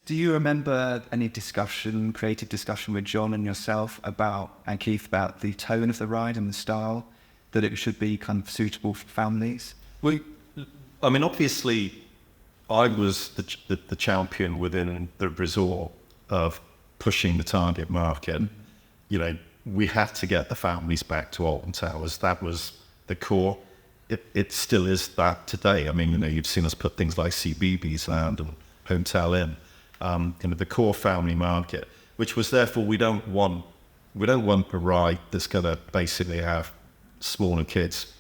Do you remember any creative discussion with John and yourself and Keith about the tone of the ride and the style, that it should be kind of suitable for families? Obviously, I was the champion within the resort of pushing the target market. We had to get the families back to Alton Towers. That was the core. It still is that today. You've seen us put things like CBeebies Land and Hotel Inn, the core family market, which was therefore we don't want a ride that's going to basically have smaller kids,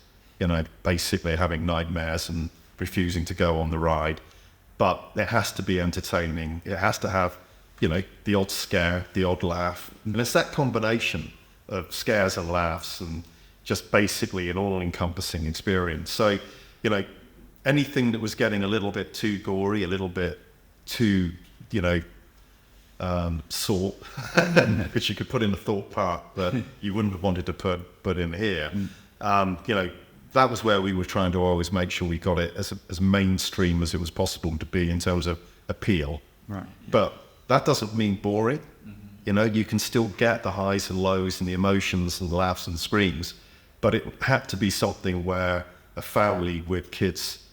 basically having nightmares and refusing to go on the ride. But it has to be entertaining. It has to have, the odd scare, the odd laugh. And it's that combination of scares and laughs and just basically an all-encompassing experience. So, anything that was getting a little bit too gory, a little bit too, salt, which you could put in the thought part that you wouldn't have wanted to put in here. That was where we were trying to always make sure we got it as mainstream as it was possible to be in terms of appeal. Right. But that doesn't mean boring. You can still get the highs and lows and the emotions and the laughs and screams, but it had to be something where a family with kids,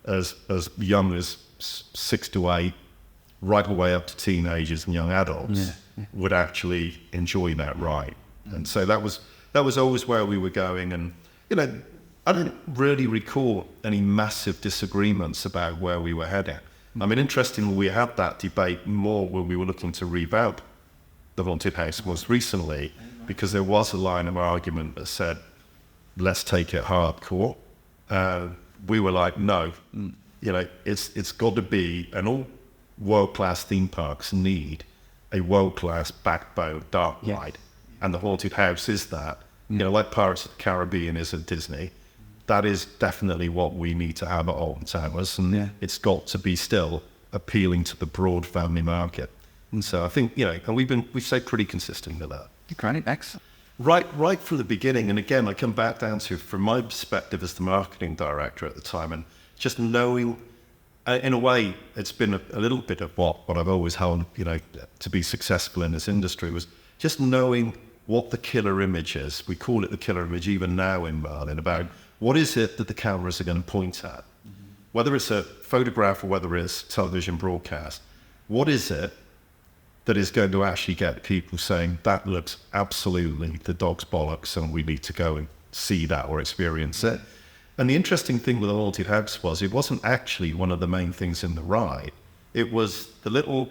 as young as 6 to 8, right away up to teenagers and young adults, would actually enjoy that ride. And so that was always where we were going. And, I don't really recall any massive disagreements about where we were heading. Interestingly, we had that debate more when we were looking to revamp the Haunted House most recently, because there was a line of argument that said, let's take it hardcore. We were like, no, it's got to be, and all world-class theme parks need a world-class backbone dark ride. And the Haunted House is that. Like Pirates of the Caribbean is at Disney. That is definitely what we need to have at Alton Towers, and it's got to be still appealing to the broad family market. And so I think, and we've stayed pretty consistent with that. Great, excellent. Right from the beginning, and again, I come back down to, from my perspective as the marketing director at the time, and just knowing, in a way, it's been a little bit of what I've always held, to be successful in this industry, was just knowing what the killer image is. We call it the killer image even now in Merlin, about what is it that the cameras are going to point at? Whether it's a photograph or whether it's television broadcast, what is it that is going to actually get people saying, that looks absolutely the dog's bollocks and we need to go and see that or experience it? And the interesting thing with the Haunted House was, it wasn't actually one of the main things in the ride. It was the little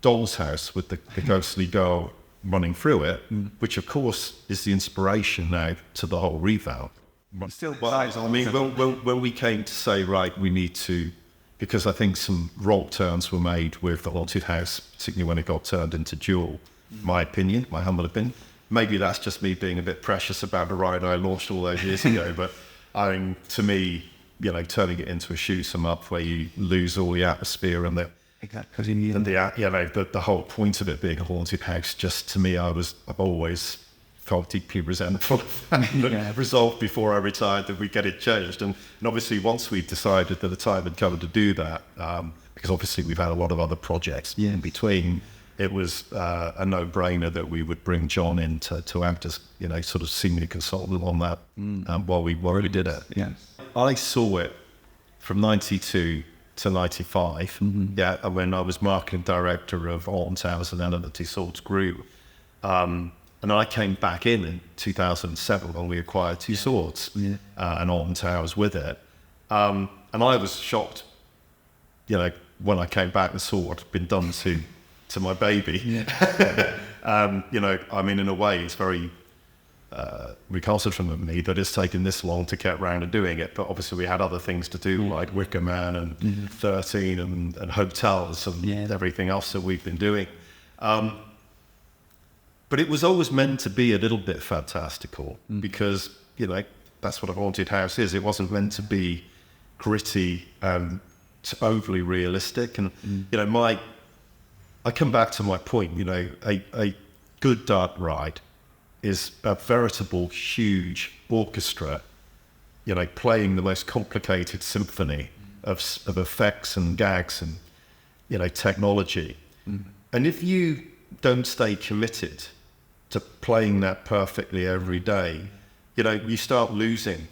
doll's house with the ghostly girl running through it, which of course is the inspiration now to the whole revamp. When we came to say, right, we need to, because I think some wrong turns were made with the Haunted House, particularly when it got turned into Duel, my humble opinion. Maybe that's just me being a bit precious about the ride I launched all those years ago, but to me, turning it into a shoot 'em up where you lose all the atmosphere and the whole point of it being a haunted house, just to me, I've always felt deeply resentful and resolved before I retired that we'd get it changed. And obviously once we decided that the time had come to do that, because obviously we've had a lot of other projects in between, it was a no-brainer that we would bring John in to act as, sort of senior consultant on that while we did it. Yeah. I saw it from 92 to 95, when I was marketing director of Alton Towers and then the Two Swords grew. And I came back in 2007 when we acquired Two Swords and Alton Towers with it. And I was shocked, when I came back and saw what had been done to my baby. In a way, it's very recalcitrant of me that it's taken this long to get around to doing it. But obviously we had other things to do, like Wicker Man and 13 and hotels and everything else that we've been doing. But it was always meant to be a little bit fantastical because, that's what a haunted house is. It wasn't meant to be gritty and overly realistic. And, I come back to my point, a good dark ride is a veritable huge orchestra, playing the most complicated symphony of effects and gags and technology. And if you don't stay committed to playing that perfectly every day, you start losing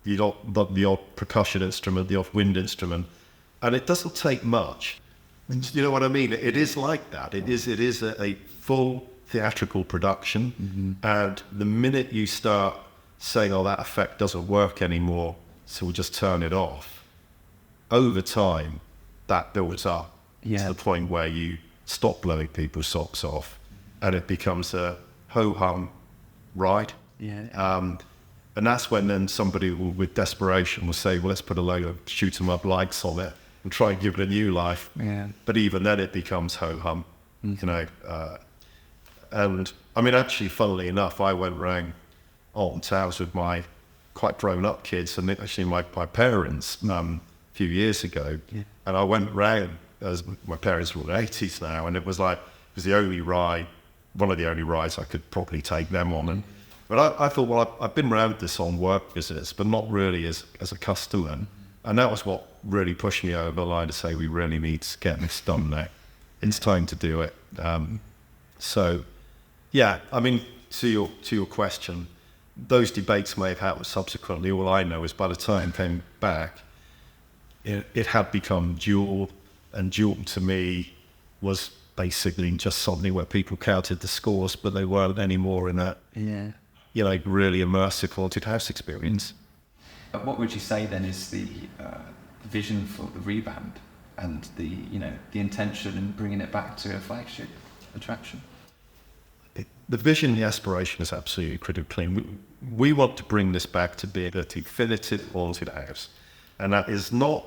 the odd percussion instrument, the odd wind instrument, and it doesn't take much. You know what I mean? It is like that. It is a full theatrical production, and the minute you start saying, "Oh, that effect doesn't work anymore, so we'll just turn it off," over time, that builds up to the point where you stop blowing people's socks off, and it becomes a ho-hum ride. And that's when then somebody with desperation will say, "Well, let's put a load of shoot 'em up lights on it and try and give it a new life." But even then, it becomes ho-hum, and I mean, actually, funnily enough, I went round Alton Towers with my quite grown-up kids, and actually my parents a few years ago, and I went round, as my parents were in the 80s now, and it was the only ride, one of the only rides I could probably take them on. But I thought, well, I've been around this on work visits, but not really as a customer. And that was what really pushed me over the line to say, we really need to get this done now. It's time to do it. So, yeah, I mean, to your question, those debates may have happened subsequently. All I know is by the time I came back, it had become Duel, and Duel to me was basically just something where people counted the scores, but they weren't anymore in that, really immersive haunted house experience. What would you say then is the vision for the revamp and the intention in bringing it back to a flagship attraction? The vision, the aspiration is absolutely critical. We want to bring this back to being a definitive haunted house, and that is not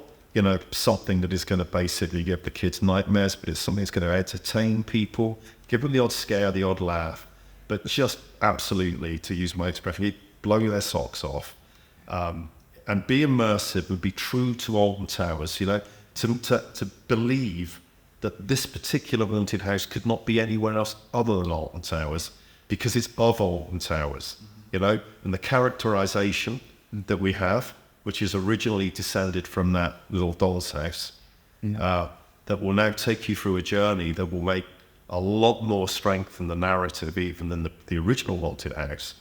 something that is going to basically give the kids nightmares, but it's something that's going to entertain people, give them the odd scare, the odd laugh, but just absolutely, to use my expression, blow their socks off, and be immersive and be true to Alton Towers, to believe that this particular haunted house could not be anywhere else other than Alton Towers, because it's of Alton Towers, and the characterization that we have, which is originally descended from that little doll's house, that will now take you through a journey that will make a lot more strength in the narrative even than the original haunted house,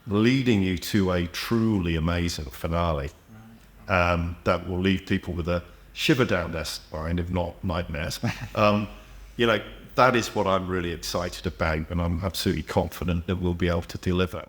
leading you to a truly amazing finale that will leave people with a shiver down their spine, if not nightmares. That is what I'm really excited about, and I'm absolutely confident that we'll be able to deliver.